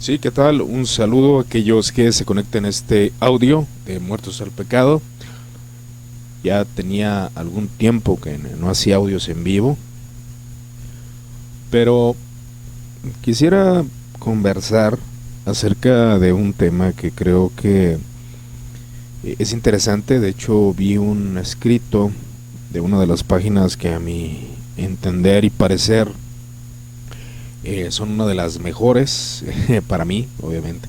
Sí, ¿qué tal? Un saludo a aquellos que se conecten a este audio de Muertos al Pecado. Ya tenía algún tiempo que no hacía audios en vivo, pero quisiera conversar acerca de un tema que creo que es interesante. De hecho, vi un escrito de una de las páginas que a mi entender y parecer son una de las mejores para mí, obviamente.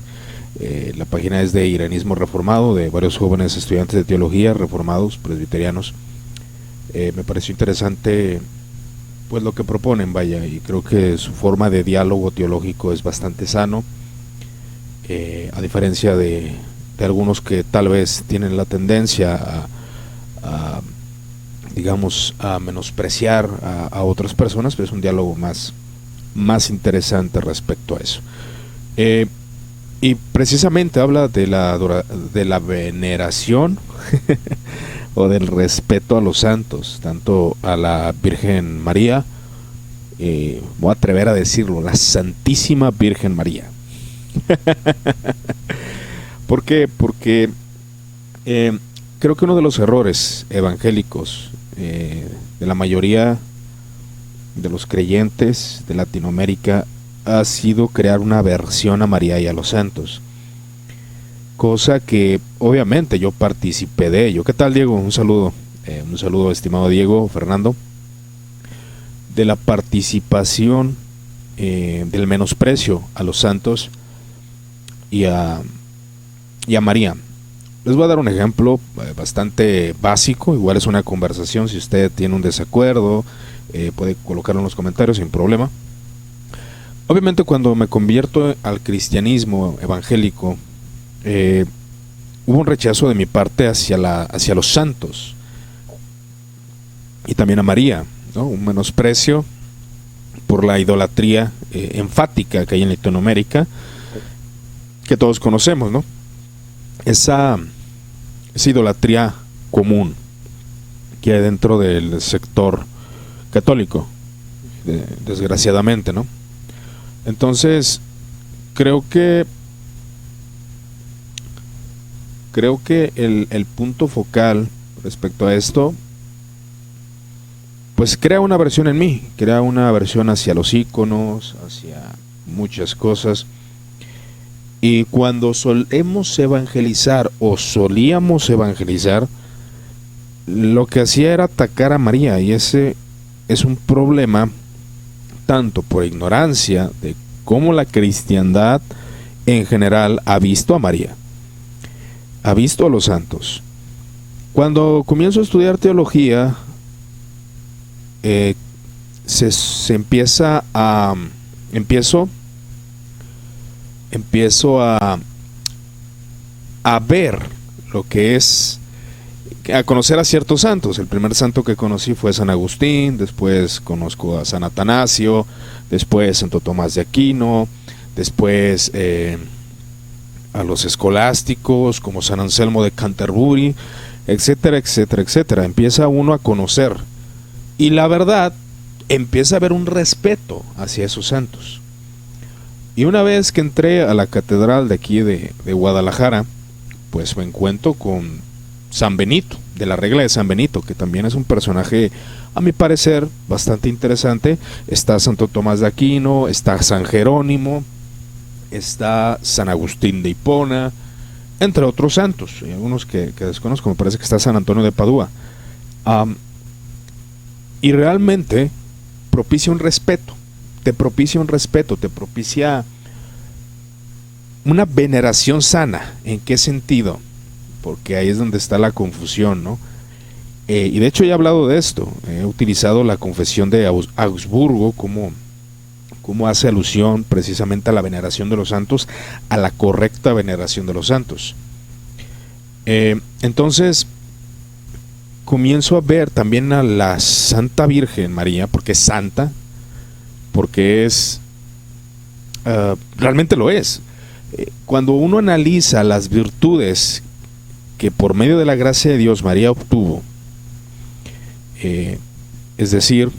La página es de Iranismo Reformado, de varios jóvenes estudiantes de teología reformados, presbiterianos. Me pareció interesante pues lo que proponen, vaya, y creo que su forma de diálogo teológico es bastante sano, a diferencia de algunos que tal vez tienen la tendencia a digamos, a menospreciar a otras personas. Pero es un diálogo más interesante respecto a eso. Y precisamente habla de la veneración o del respeto a los santos, tanto a la Virgen María, voy a atrever a decirlo, la Santísima Virgen María. ¿Por qué? Porque creo que uno de los errores evangélicos de la mayoría de los creyentes de Latinoamérica ha sido crear una aversión a María y a los santos, cosa que obviamente yo participé de ello. ¿Qué tal, Diego? Un saludo, estimado Diego, Fernando, de la participación, del menosprecio a los santos y a María. Les voy a dar un ejemplo bastante básico. Igual es una conversación. Si usted tiene un desacuerdo, puede colocarlo en los comentarios sin problema. Obviamente, cuando me convierto al cristianismo evangélico, hubo un rechazo de mi parte hacia los santos y también a María, ¿no? Un menosprecio por la idolatría enfática que hay en Latinoamérica, que todos conocemos, ¿no? Esa idolatría común que hay dentro del sector católico, desgraciadamente, ¿no? Entonces, creo que el punto focal respecto a esto, pues crea una aversión en mí, crea una aversión hacia los íconos, hacia muchas cosas. Y cuando solemos evangelizar o solíamos evangelizar, lo que hacía era atacar a María, y ese es un problema tanto por ignorancia de cómo la cristiandad en general ha visto a María, ha visto a los santos. Cuando comienzo a estudiar teología, empiezo a ver lo que es, a conocer a ciertos santos. El primer santo que conocí fue San Agustín, después conozco a San Atanasio, después Santo Tomás de Aquino, después a los escolásticos como San Anselmo de Canterbury, etcétera, etcétera, etcétera. Empieza uno a conocer, y la verdad, empieza a haber un respeto hacia esos santos. Y una vez que entré a la catedral de aquí de Guadalajara, pues me encuentro con San Benito, de la regla de San Benito, que también es un personaje, a mi parecer, bastante interesante. Está Santo Tomás de Aquino, está San Jerónimo, está San Agustín de Hipona, entre otros santos, y algunos que desconozco. Me parece que está San Antonio de Padua. Y realmente propicia un respeto, te propicia una veneración sana. ¿En qué sentido? Porque ahí es donde está la confusión, ¿no? Y de hecho ya he hablado de esto, he utilizado la confesión de Augsburgo como hace alusión precisamente a la veneración de los santos, a la correcta veneración de los santos. Entonces comienzo a ver también a la Santa Virgen María, porque es santa, porque es, realmente lo es. Cuando uno analiza las virtudes que por medio de la gracia de Dios María obtuvo, es decir,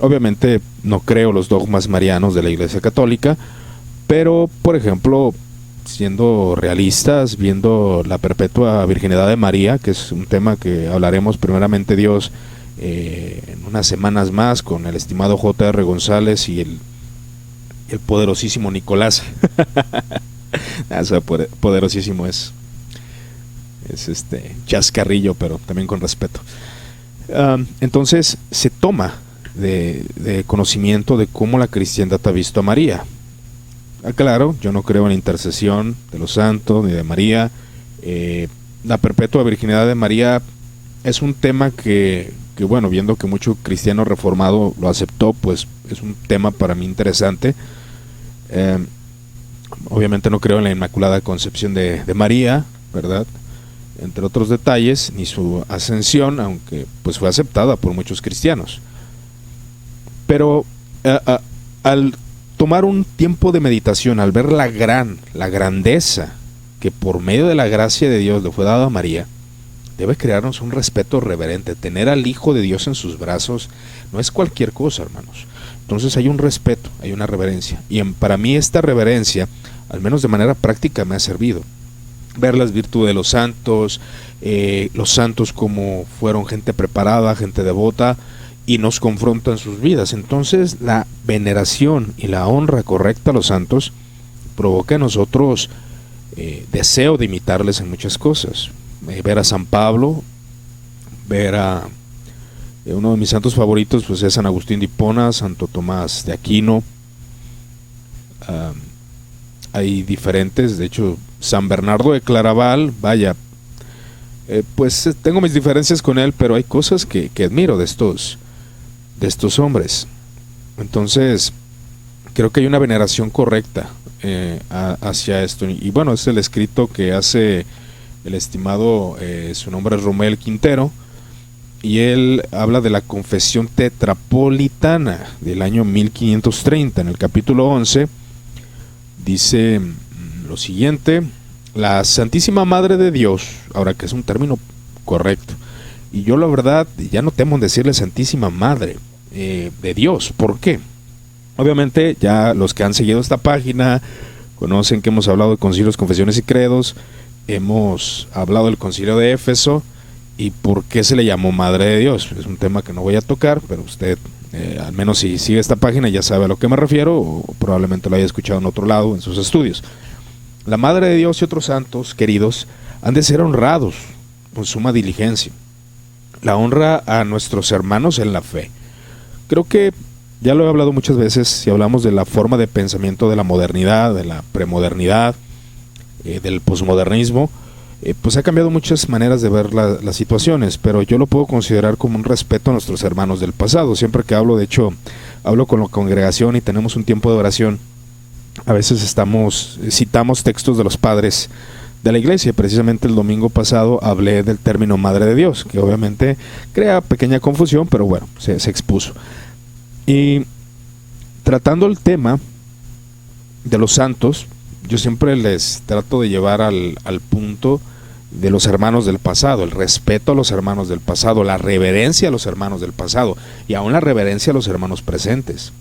obviamente no creo los dogmas marianos de la Iglesia Católica, Pero, por ejemplo, siendo realistas, viendo la perpetua virginidad de María, que es un tema que hablaremos primeramente Dios en unas semanas más con el estimado J.R. González y el poderosísimo Nicolás. Poderosísimo es chascarrillo, pero también con respeto. Entonces se toma de conocimiento de cómo la cristiandad ha visto a María. Claro, yo no creo en la intercesión de los santos ni de María. La perpetua virginidad de María es un tema que bueno, viendo que mucho cristiano reformado lo aceptó, pues es un tema para mí interesante. Obviamente no creo en la Inmaculada Concepción de María, ¿verdad? Entre otros detalles, ni su ascensión, aunque pues fue aceptada por muchos cristianos. Pero al tomar un tiempo de meditación, al ver la grandeza que por medio de la gracia de Dios le fue dada a María, debe crearnos un respeto reverente. Tener al Hijo de Dios en sus brazos no es cualquier cosa, hermanos. Entonces hay un respeto, hay una reverencia. Y para mí esta reverencia, al menos de manera práctica, me ha servido. Ver las virtudes de los santos como fueron gente preparada, gente devota, y nos confrontan sus vidas. Entonces la veneración y la honra correcta a los santos provoca en nosotros deseo de imitarles en muchas cosas. Ver a San Pablo, ver a uno de mis santos favoritos, pues es San Agustín de Hipona, Santo Tomás de Aquino. Hay diferentes, de hecho San Bernardo de Claraval, vaya, pues tengo mis diferencias con él, pero hay cosas que admiro de estos hombres. Entonces creo que hay una veneración correcta hacia esto. Y bueno, es el escrito que hace el estimado, su nombre es Romel Quintero, y él habla de la confesión tetrapolitana del año 1530. En el capítulo 11 dice lo siguiente: la Santísima Madre de Dios, ahora que es un término correcto, y yo la verdad ya no temo en decirle Santísima Madre de Dios. ¿Por qué? Obviamente ya los que han seguido esta página conocen que hemos hablado de concilios, confesiones y credos. Hemos hablado del concilio de Éfeso y por qué se le llamó Madre de Dios. Es un tema que no voy a tocar, pero usted, al menos si sigue esta página, ya sabe a lo que me refiero, o probablemente lo haya escuchado en otro lado en sus estudios. La Madre de Dios y otros santos queridos han de ser honrados con suma diligencia. La honra a nuestros hermanos en la fe. Creo que ya lo he hablado muchas veces, si hablamos de la forma de pensamiento de la modernidad, de la premodernidad, del posmodernismo, pues ha cambiado muchas maneras de ver las situaciones, pero yo lo puedo considerar como un respeto a nuestros hermanos del pasado. Siempre que hablo, de hecho, hablo con la congregación y tenemos un tiempo de oración, a veces citamos textos de los padres de la iglesia. Precisamente el domingo pasado hablé del término Madre de Dios, que obviamente crea pequeña confusión, pero bueno, se expuso. Y tratando el tema de los santos, yo siempre les trato de llevar al punto de los hermanos del pasado, el respeto a los hermanos del pasado, la reverencia a los hermanos del pasado y aún la reverencia a los hermanos presentes.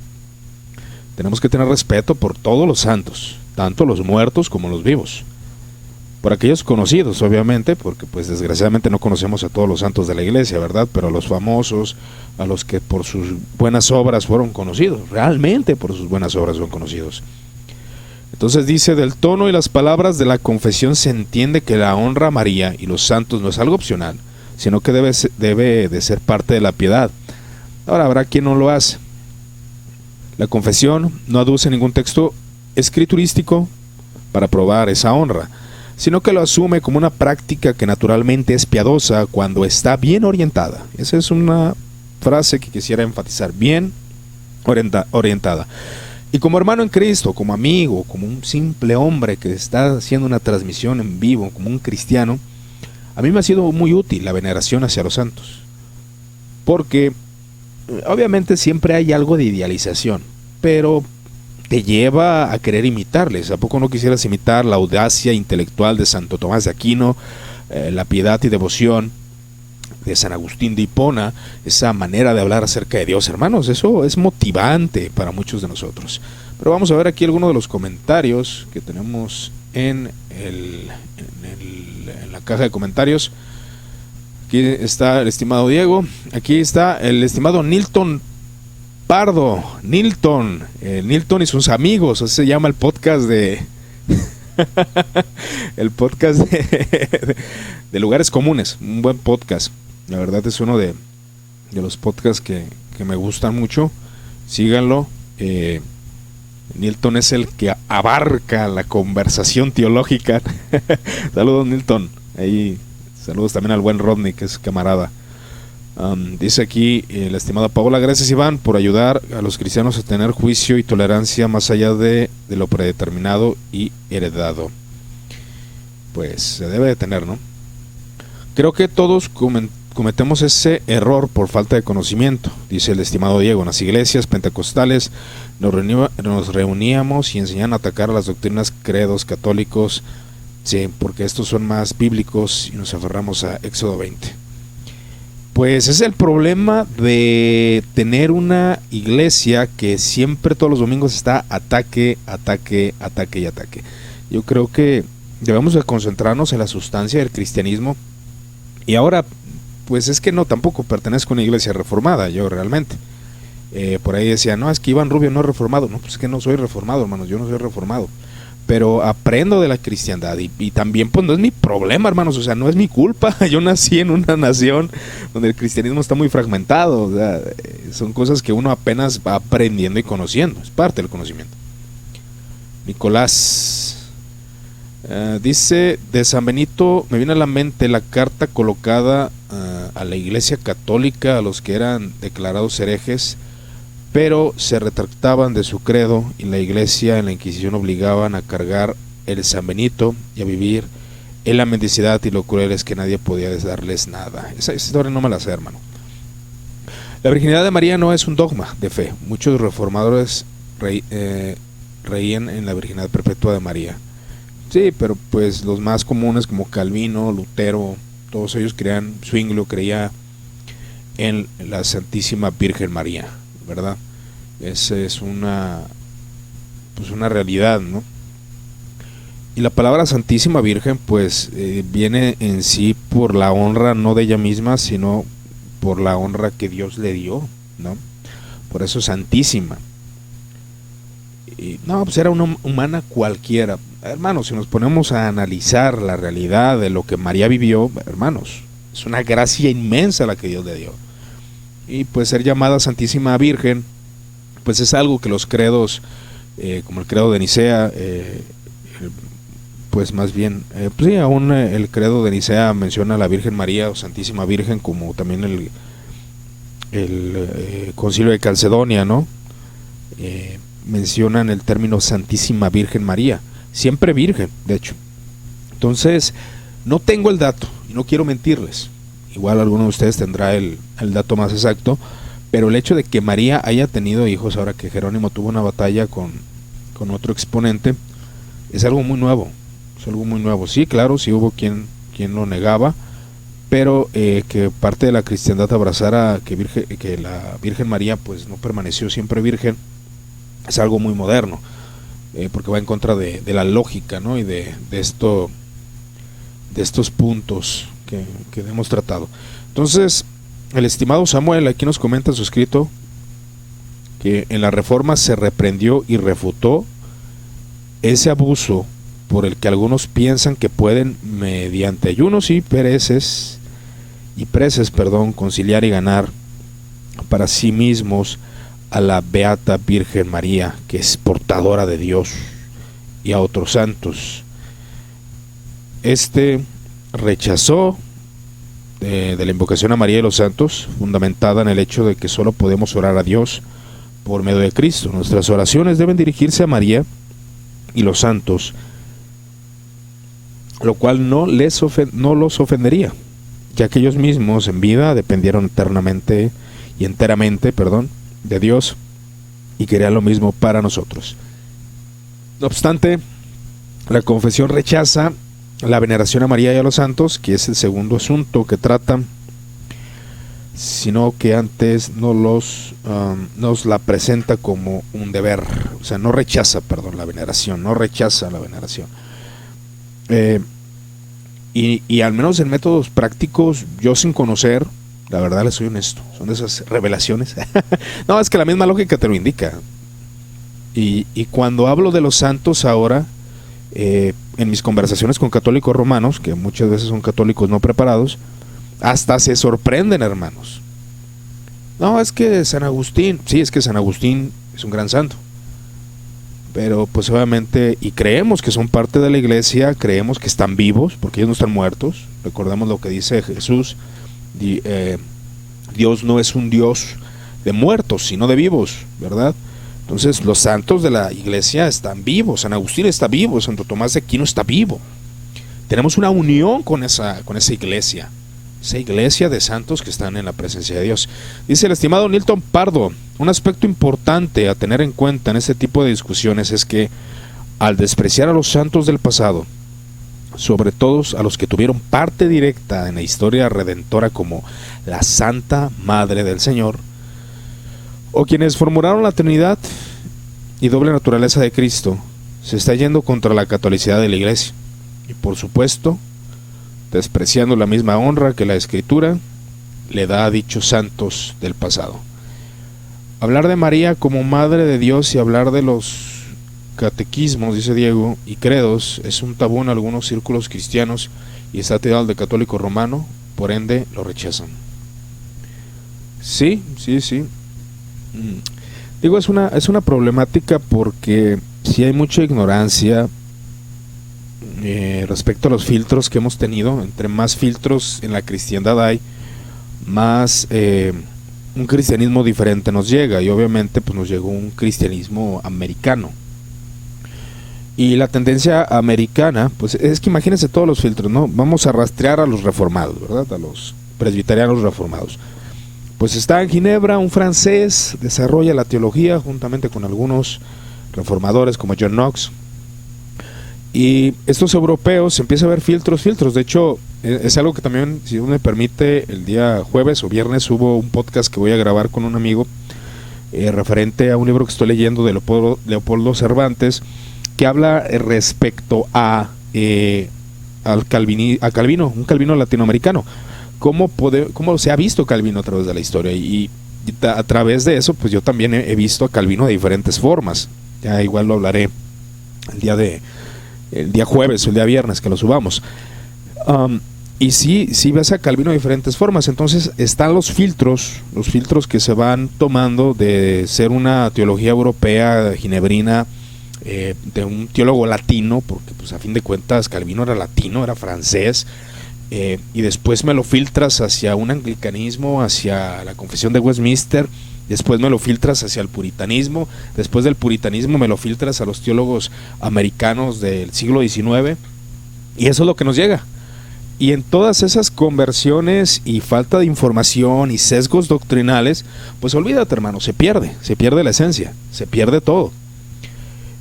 Tenemos que tener respeto por todos los santos, tanto los muertos como los vivos. Por aquellos conocidos, obviamente, porque pues desgraciadamente no conocemos a todos los santos de la iglesia, ¿verdad? Pero a los famosos, a los que por sus buenas obras fueron conocidos, realmente por sus buenas obras fueron conocidos. Entonces dice: del tono y las palabras de la confesión se entiende que la honra a María y los santos no es algo opcional, sino que debe de ser parte de la piedad. Ahora, habrá quien no lo hace. La confesión no aduce ningún texto escriturístico para probar esa honra, sino que lo asume como una práctica que naturalmente es piadosa cuando está bien orientada. Esa es una frase que quisiera enfatizar: bien orientada. Y como hermano en Cristo, como amigo, como un simple hombre que está haciendo una transmisión en vivo, como un cristiano, a mí me ha sido muy útil la veneración hacia los santos. Porque obviamente siempre hay algo de idealización, pero te lleva a querer imitarles. ¿A poco no quisieras imitar la audacia intelectual de Santo Tomás de Aquino, la piedad y devoción de San Agustín de Hipona, esa manera de hablar acerca de Dios? Hermanos, eso es motivante para muchos de nosotros. Pero vamos a ver aquí algunos de los comentarios que tenemos en la caja de comentarios. Aquí está el estimado Diego, aquí está el estimado Nilton Pardo. Nilton y sus amigos, así se llama el podcast de el podcast de lugares comunes, un buen podcast. La verdad es uno de los podcasts que me gustan mucho. Síganlo. Nilton es el que abarca la conversación teológica. Saludos, Nilton. Ahí, saludos también al buen Rodney, que es camarada. Dice aquí la estimada Paola: gracias, Iván, por ayudar a los cristianos a tener juicio y tolerancia más allá de lo predeterminado y heredado. Pues se debe de tener, ¿no? Creo que todos cometemos ese error por falta de conocimiento, dice el estimado Diego. En las iglesias pentecostales nos reuníamos y enseñaban a atacar a las doctrinas, credos católicos, sí, porque estos son más bíblicos, y nos aferramos a Éxodo 20. Pues es el problema de tener una iglesia que siempre todos los domingos está ataque. Yo creo que debemos de concentrarnos en la sustancia del cristianismo. Y ahora, pues es que no, tampoco pertenezco a una iglesia reformada, yo realmente. Por ahí decía, no, es que Iván Rubio no es reformado. No, pues es que no soy reformado, hermanos, yo no soy reformado. Pero aprendo de la cristiandad y también pues no es mi problema, hermanos, o sea, no es mi culpa. Yo nací en una nación donde el cristianismo está muy fragmentado, o sea, son cosas que uno apenas va aprendiendo y conociendo, es parte del conocimiento. Nicolás dice, de San Benito me viene a la mente la carta colocada a la iglesia católica, a los que eran declarados herejes, pero se retractaban de su credo, y la iglesia en la Inquisición obligaban a cargar el San Benito y a vivir en la mendicidad, y lo cruel es que nadie podía darles nada. Esa historia no me la sé, hermano. La virginidad de María no es un dogma de fe. Muchos reformadores reían en la virginidad perpetua de María. Sí, pero pues los más comunes como Calvino, Lutero, todos ellos creían, Zwinglio creía en la Santísima Virgen María, ¿verdad? Esa es una realidad, ¿no? Y la palabra Santísima Virgen pues viene en sí por la honra no de ella misma, sino por la honra que Dios le dio, ¿no? Por eso Santísima. Y no, pues era una humana cualquiera. Hermanos, si nos ponemos a analizar la realidad de lo que María vivió, hermanos, es una gracia inmensa la que Dios le dio. Y pues ser llamada Santísima Virgen, pues es algo que los credos, como el credo de Nicea, pues más bien, pues sí, aún el credo de Nicea menciona a la Virgen María o Santísima Virgen, como también el Concilio de Calcedonia, ¿no? Mencionan el término Santísima Virgen María, siempre virgen, de hecho. Entonces, no tengo el dato y no quiero mentirles. Igual alguno de ustedes tendrá el dato más exacto, pero el hecho de que María haya tenido hijos ahora que Jerónimo tuvo una batalla con otro exponente, es algo muy nuevo. Es algo muy nuevo. Sí, claro, sí hubo quien lo negaba, pero que parte de la cristiandad abrazara que la Virgen María pues no permaneció siempre virgen, es algo muy moderno, porque va en contra de la lógica, ¿no? Y de estos puntos que hemos tratado. Entonces, el estimado Samuel aquí nos comenta en su escrito que en la Reforma se reprendió y refutó ese abuso por el que algunos piensan que pueden, mediante ayunos y preces, conciliar y ganar para sí mismos a la Beata Virgen María, que es portadora de Dios, y a otros santos. Rechazó de la invocación a María y los santos, fundamentada en el hecho de que solo podemos orar a Dios por medio de Cristo. Nuestras oraciones deben dirigirse a María y los santos, lo cual no los ofendería, ya que ellos mismos en vida dependieron enteramente de Dios, y querían lo mismo para nosotros. No obstante, la confesión rechaza la veneración a María y a los santos, que es el segundo asunto que trata. sino que antes nos la presenta como un deber. O sea, no rechaza, la veneración, no rechaza la veneración. Y al menos en métodos prácticos, yo sin conocer, la verdad les soy honesto, son de esas revelaciones. No, es que la misma lógica te lo indica. Y cuando hablo de los santos ahora, en mis conversaciones con católicos romanos, que muchas veces son católicos no preparados, hasta se sorprenden, hermanos. No, es que San Agustín, sí, es que San Agustín es un gran santo, pero pues obviamente, y creemos que son parte de la iglesia, creemos que están vivos, porque ellos no están muertos. Recordemos lo que dice Jesús: Dios no es un Dios de muertos, sino de vivos, ¿verdad? Entonces los santos de la iglesia están vivos. San Agustín está vivo, Santo Tomás de Aquino está vivo. Tenemos una unión con esa iglesia, esa iglesia de santos que están en la presencia de Dios. Dice el estimado Nilton Pardo: un aspecto importante a tener en cuenta en este tipo de discusiones es que al despreciar a los santos del pasado, sobre todo a los que tuvieron parte directa en la historia redentora, como la Santa Madre del Señor, o quienes formularon la Trinidad y doble naturaleza de Cristo, se está yendo contra la catolicidad de la iglesia, y por supuesto despreciando la misma honra que la Escritura le da a dichos santos del pasado. Hablar de María como Madre de Dios y hablar de los catequismos, dice Diego, y credos es un tabú en algunos círculos cristianos y está tirado de católico romano, por ende lo rechazan. Sí. Digo, es una problemática porque si hay mucha ignorancia respecto a los filtros que hemos tenido. Entre más filtros en la cristiandad hay, más un cristianismo diferente nos llega, y obviamente pues nos llegó un cristianismo americano. Y la tendencia americana, pues es que imagínense todos los filtros, ¿no? Vamos a rastrear a los reformados, ¿verdad? A los presbiterianos reformados. Pues está en Ginebra un francés, desarrolla la teología juntamente con algunos reformadores como John Knox. Y estos europeos empieza a ver filtros. De hecho, es algo que también, si me permite, el día jueves o viernes hubo un podcast que voy a grabar con un amigo referente a un libro que estoy leyendo de Leopoldo Cervantes, que habla respecto a Calvino, un Calvino latinoamericano. Cómo se ha visto Calvino a través de la historia, y a través de eso pues yo también he visto a Calvino de diferentes formas. Ya igual lo hablaré el día jueves o el día viernes que lo subamos. Y sí ves a Calvino de diferentes formas. Entonces están los filtros que se van tomando de ser una teología europea, ginebrina, de un teólogo latino, porque pues a fin de cuentas Calvino era latino, era francés. Y después me lo filtras hacia un anglicanismo, hacia la confesión de Westminster, después me lo filtras hacia el puritanismo, después del puritanismo me lo filtras a los teólogos americanos del siglo XIX, y eso es lo que nos llega. Y en todas esas conversiones y falta de información y sesgos doctrinales, pues olvídate, hermano, se pierde la esencia, se pierde todo.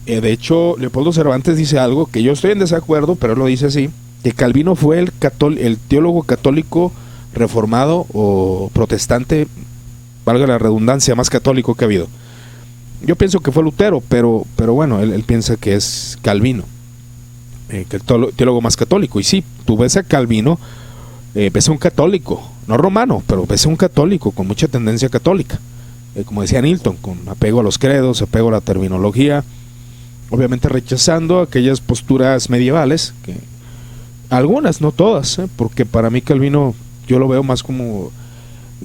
De hecho, Leopoldo Cervantes dice algo que yo estoy en desacuerdo, pero él lo dice así: que Calvino fue el teólogo católico reformado o protestante, valga la redundancia, más católico que ha habido. Yo pienso que fue Lutero, pero bueno, él piensa que es Calvino, que el teólogo más católico. Y sí, tú ves a Calvino, ves a un católico, no romano, pero ves a un católico con mucha tendencia católica, como decía Nilton, con apego a los credos, apego a la terminología, obviamente rechazando aquellas posturas medievales, que algunas, no todas, porque para mí Calvino, yo lo veo más como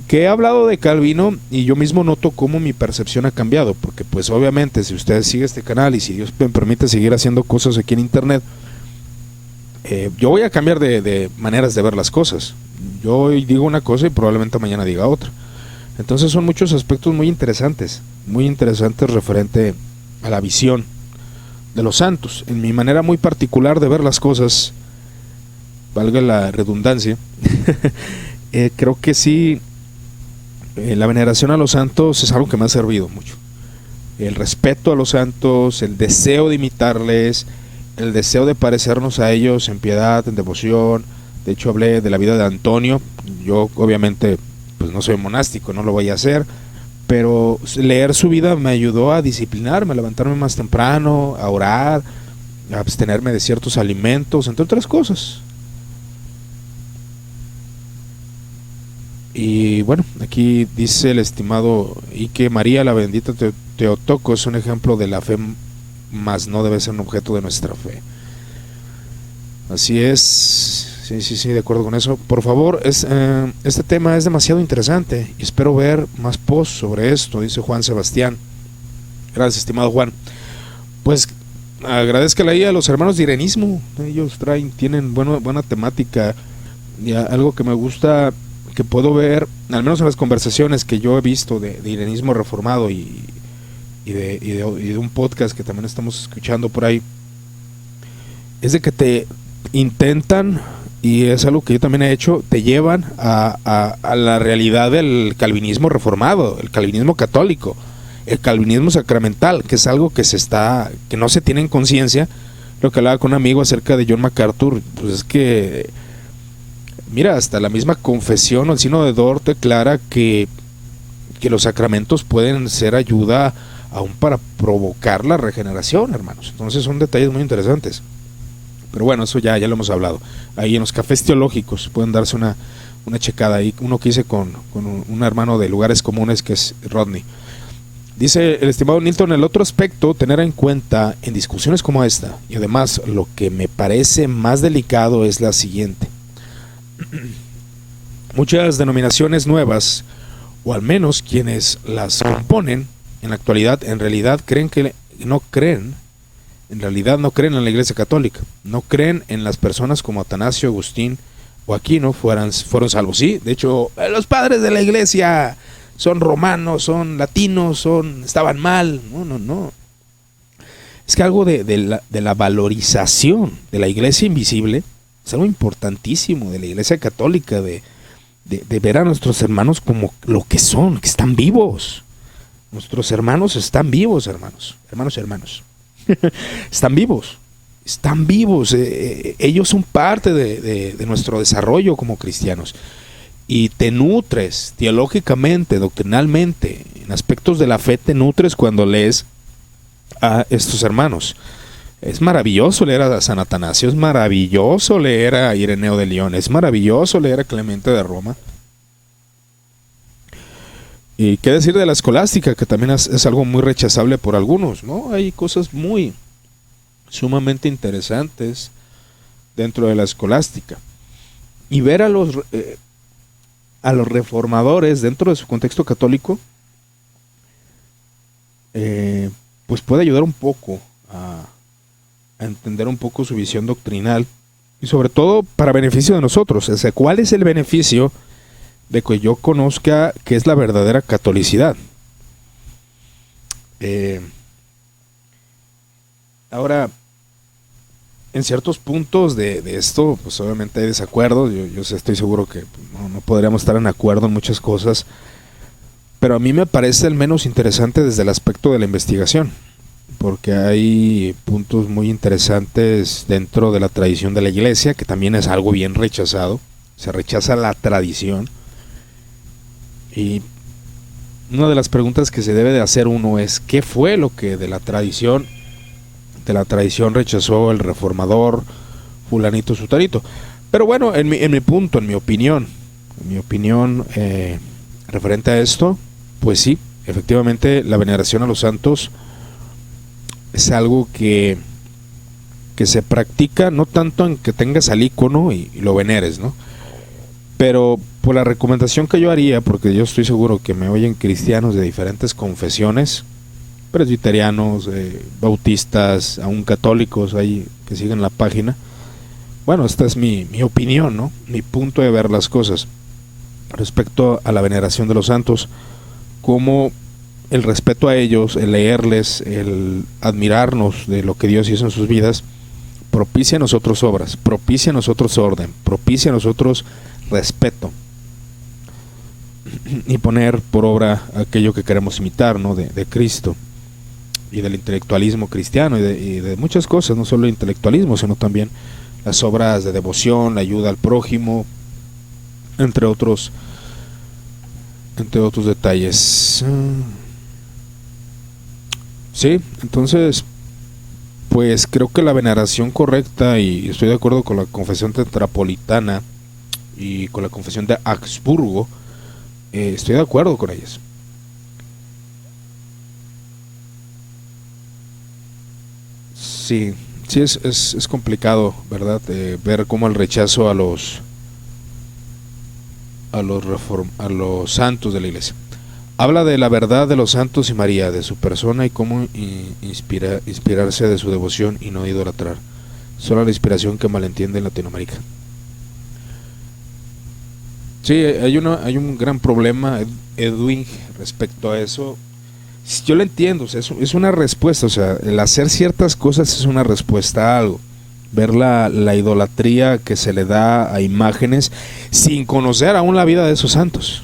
que he hablado de Calvino y yo mismo noto cómo mi percepción ha cambiado, porque pues obviamente si usted sigue este canal y si Dios me permite seguir haciendo cosas aquí en internet, yo voy a cambiar de maneras de ver las cosas. Yo hoy digo una cosa y probablemente mañana diga otra. Entonces son muchos aspectos muy interesantes referente a la visión de los santos. En mi manera muy particular de ver las cosas, valga la redundancia, creo que sí, la veneración a los santos es algo que me ha servido mucho. El respeto a los santos, el deseo de imitarles, el deseo de parecernos a ellos en piedad, en devoción. De hecho hablé de la vida de Antonio. Yo obviamente pues no soy monástico, no lo voy a hacer, pero leer su vida me ayudó a disciplinarme, a levantarme más temprano, a orar, a abstenerme de ciertos alimentos, entre otras cosas. Y bueno, aquí dice el estimado y que María la bendita Teotocos es un ejemplo de la fe, mas no debe ser un objeto de nuestra fe. Así es, sí, de acuerdo con eso. Por favor, este tema es demasiado interesante y espero ver más posts sobre esto, dice Juan Sebastián. Gracias, estimado Juan. Pues agradezcale ahí a los hermanos de Irenismo, ellos tienen buena temática y algo que me gusta, que puedo ver, al menos en las conversaciones que yo he visto de Irenismo Reformado y de un podcast que también estamos escuchando por ahí, es de que te intentan, y es algo que yo también he hecho, te llevan a la realidad del calvinismo reformado, el calvinismo católico, el calvinismo sacramental, que es algo que no se tiene en conciencia. Lo que hablaba con un amigo acerca de John MacArthur, pues es que mira, hasta la misma confesión o el Sínodo de Dort declara que los sacramentos pueden ser ayuda aún para provocar la regeneración, hermanos. Entonces son detalles muy interesantes. Pero bueno, eso ya lo hemos hablado. Ahí en los cafés teológicos pueden darse una checada ahí. Uno que hice con un hermano de Lugares Comunes, que es Rodney. Dice el estimado Nilton, el otro aspecto tener en cuenta en discusiones como esta, y además lo que me parece más delicado es la siguiente. Muchas denominaciones nuevas, o al menos quienes las componen en la actualidad, en realidad no creen en la Iglesia Católica, no creen en las personas como Atanasio, Agustín o Aquino fueron salvos. Sí, de hecho, los padres de la Iglesia son romanos, son latinos, estaban mal. No. Es que algo de la valorización de la Iglesia invisible es algo importantísimo de la Iglesia Católica, de ver a nuestros hermanos como lo que son, que están vivos. Nuestros hermanos están vivos, hermanos. Están vivos. Ellos son parte de nuestro desarrollo como cristianos. Y te nutres teológicamente, doctrinalmente, en aspectos de la fe te nutres cuando lees a estos hermanos. Es maravilloso leer a San Atanasio, es maravilloso leer a Ireneo de León, es maravilloso leer a Clemente de Roma. Y qué decir de la escolástica, que también es algo muy rechazable por algunos, ¿no? Hay cosas sumamente interesantes dentro de la escolástica. Y ver a los reformadores dentro de su contexto católico, pues puede ayudar un poco a entender un poco su visión doctrinal y sobre todo para beneficio de nosotros. O sea, ¿cuál es el beneficio de que yo conozca qué es la verdadera catolicidad? Ahora, en ciertos puntos de esto, pues obviamente hay desacuerdos. Yo estoy seguro que no podríamos estar en acuerdo en muchas cosas, pero a mí me parece el menos interesante desde el aspecto de la investigación, porque hay puntos muy interesantes dentro de la tradición de la Iglesia, que también es algo bien rechazado. Se rechaza la tradición. Y una de las preguntas que se debe de hacer uno es: ¿qué fue lo que de la tradición rechazó el reformador fulanito sutanito? Pero bueno, en mi opinión referente a esto, pues sí, efectivamente la veneración a los santos es algo que se practica no tanto en que tengas al ícono y lo veneres, ¿no? Pero por la recomendación que yo haría, porque yo estoy seguro que me oyen cristianos de diferentes confesiones, presbiterianos, bautistas, aún católicos ahí que siguen la página. Bueno, esta es mi opinión, ¿no? Mi punto de ver las cosas respecto a la veneración de los santos, como el respeto a ellos, el leerles, el admirarnos de lo que Dios hizo en sus vidas, propicia a nosotros obras, propicia a nosotros orden, propicia a nosotros respeto y poner por obra aquello que queremos imitar, ¿no? de Cristo y del intelectualismo cristiano y de muchas cosas, no solo el intelectualismo, sino también las obras de devoción, la ayuda al prójimo, entre otros entre otros detalles. Sí, entonces, pues creo que la veneración correcta, y estoy de acuerdo con la confesión tetrapolitana y con la confesión de Augsburgo, estoy de acuerdo con ellas. Sí, sí es complicado, ¿verdad? Ver cómo el rechazo a los santos de la iglesia. Habla de la verdad de los santos y María, de su persona y cómo inspirarse de su devoción y no idolatrar. Solo la inspiración que malentiende en Latinoamérica. Sí, hay un gran problema, Edwin, respecto a eso. Yo lo entiendo, o sea, es una respuesta, o sea, el hacer ciertas cosas es una respuesta a algo. Ver la idolatría que se le da a imágenes sin conocer aún la vida de esos santos.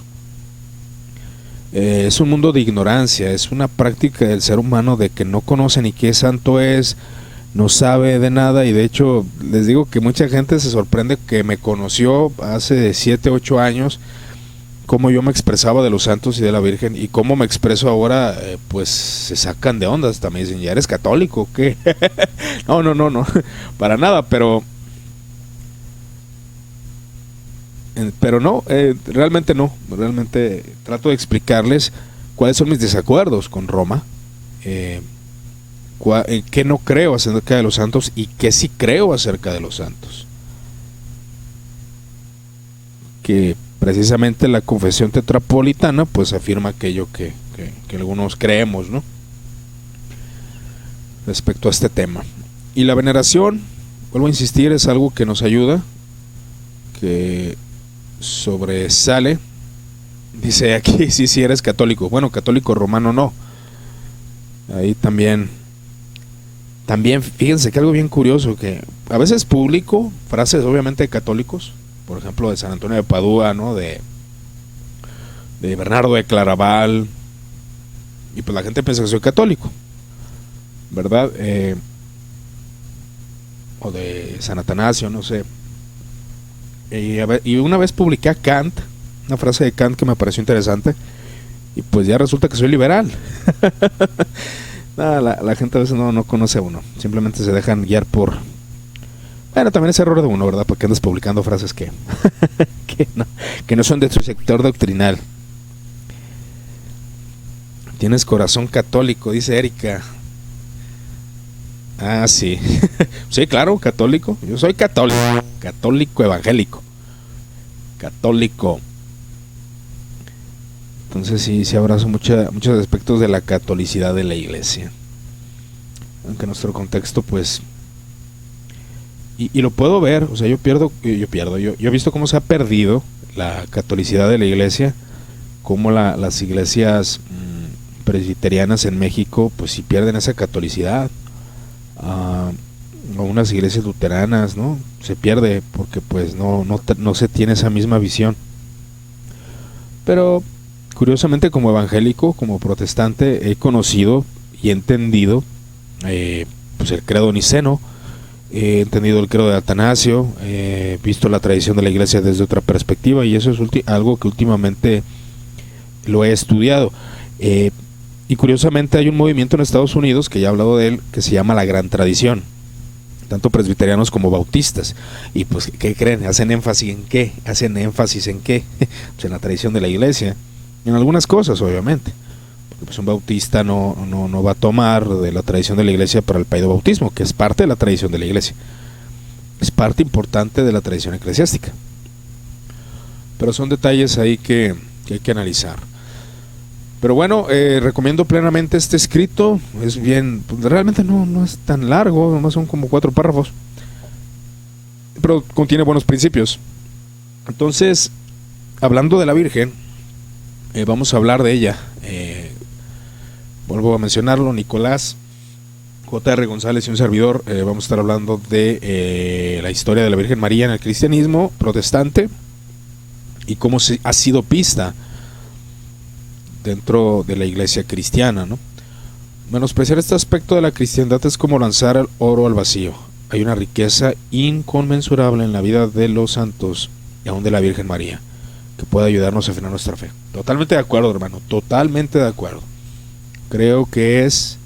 Es un mundo de ignorancia, es una práctica del ser humano de que no conoce ni qué santo es, no sabe de nada, y de hecho les digo que mucha gente se sorprende que me conoció hace 7, 8 años, cómo yo me expresaba de los santos y de la Virgen, y cómo me expreso ahora, pues se sacan de ondas, hasta me dicen, ¿ya eres católico o qué? No, para nada, pero no, realmente no, realmente trato de explicarles cuáles son mis desacuerdos con Roma, en qué no creo acerca de los santos y qué sí creo acerca de los santos. Que precisamente la confesión tetrapolitana pues afirma aquello que algunos creemos, ¿no? Respecto a este tema. Y la veneración, vuelvo a insistir, es algo que nos ayuda, que sobresale. Dice aquí, sí eres católico. Bueno, católico romano no. Ahí también fíjense que algo bien curioso, que a veces publico frases obviamente de católicos, por ejemplo de San Antonio de Padua, ¿no? De Bernardo de Claraval, y pues la gente piensa que soy católico, ¿verdad? O de San Atanasio, no sé. Y una vez publiqué a Kant, una frase de Kant que me pareció interesante, y pues ya resulta que soy liberal. La gente a veces no conoce a uno, simplemente se dejan guiar por... Bueno, también es error de uno, ¿verdad? Porque andas publicando frases que que no son de tu sector doctrinal. Tienes corazón católico, dice Erika. Ah, sí. Sí, claro, católico. Yo soy católico. Católico evangélico. Católico. Entonces sí abrazo muchos aspectos de la catolicidad de la iglesia. Aunque nuestro contexto, pues... Y lo puedo ver, o sea, yo he visto cómo se ha perdido la catolicidad de la iglesia, cómo las iglesias presbiterianas en México, pues sí pierden esa catolicidad. O unas iglesias luteranas, ¿no? Se pierde porque pues no se tiene esa misma visión. Pero curiosamente, como evangélico, como protestante, he conocido y entendido pues el credo niceno, he entendido el credo de Atanasio, he visto la tradición de la iglesia desde otra perspectiva, y eso es algo que últimamente lo he estudiado. Y curiosamente hay un movimiento en Estados Unidos, que ya he hablado de él, que se llama la Gran Tradición, tanto presbiterianos como bautistas. Y pues, ¿qué creen? ¿Hacen énfasis en qué? Pues en la tradición de la iglesia, en algunas cosas, obviamente. Porque pues un bautista no va a tomar de la tradición de la iglesia para el paidobautismo, que es parte de la tradición de la iglesia. Es parte importante de la tradición eclesiástica. Pero son detalles ahí que hay que analizar. Pero bueno, recomiendo plenamente este escrito. Es bien, realmente no es tan largo, nomás son como 4 párrafos, pero contiene buenos principios. Entonces, hablando de la Virgen, vamos a hablar de ella. Vuelvo a mencionarlo, Nicolás J.R. González y un servidor, vamos a estar hablando de la historia de la Virgen María en el cristianismo protestante y cómo ha sido vista dentro de la iglesia cristiana, ¿no? Menospreciar este aspecto de la cristiandad es como lanzar el oro al vacío. Hay una riqueza inconmensurable en la vida de los santos y aún de la Virgen María. que pueda ayudarnos a afinar nuestra fe. Totalmente de acuerdo, hermano, totalmente de acuerdo. Creo que es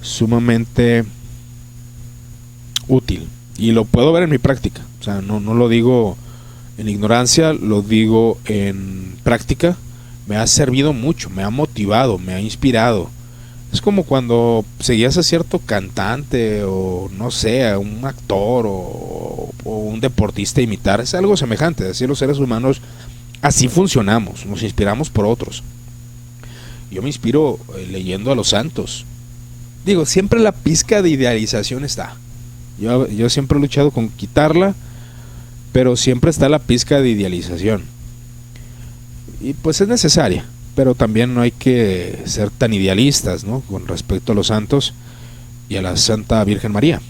sumamente útil y lo puedo ver en mi práctica. O sea, no lo digo en ignorancia, lo digo en práctica. Me ha servido mucho, me ha motivado, me ha inspirado. Es como cuando seguías a cierto cantante o no sé, a un actor o un deportista imitar. Es algo semejante. Así los seres humanos, así funcionamos, nos inspiramos por otros. Yo me inspiro leyendo a los santos. Digo, siempre la pizca de idealización está. Yo siempre he luchado con quitarla, pero siempre está la pizca de idealización. Y pues es necesaria, pero también no hay que ser tan idealistas, ¿no?, con respecto a los santos y a la Santa Virgen María.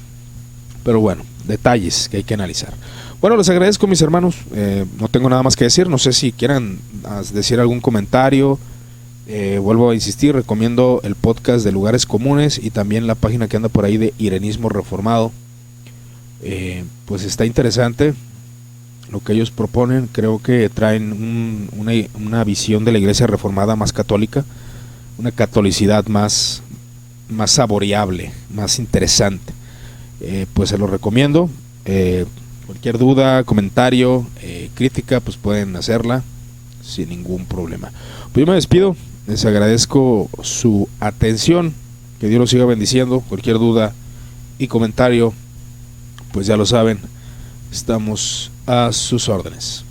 Pero bueno, detalles que hay que analizar. Bueno, les agradezco, mis hermanos. No tengo nada más que decir. No sé si quieran decir algún comentario. Vuelvo a insistir, recomiendo el podcast de Lugares Comunes y también la página que anda por ahí de Irenismo Reformado. Pues está interesante lo que ellos proponen. Creo que traen una visión de la Iglesia Reformada más católica, una catolicidad más saboreable, más interesante. Pues se lo recomiendo. Cualquier duda, comentario, crítica, pues pueden hacerla sin ningún problema. Pues yo me despido, les agradezco su atención, que Dios los siga bendiciendo. Cualquier duda y comentario, pues ya lo saben, estamos a sus órdenes.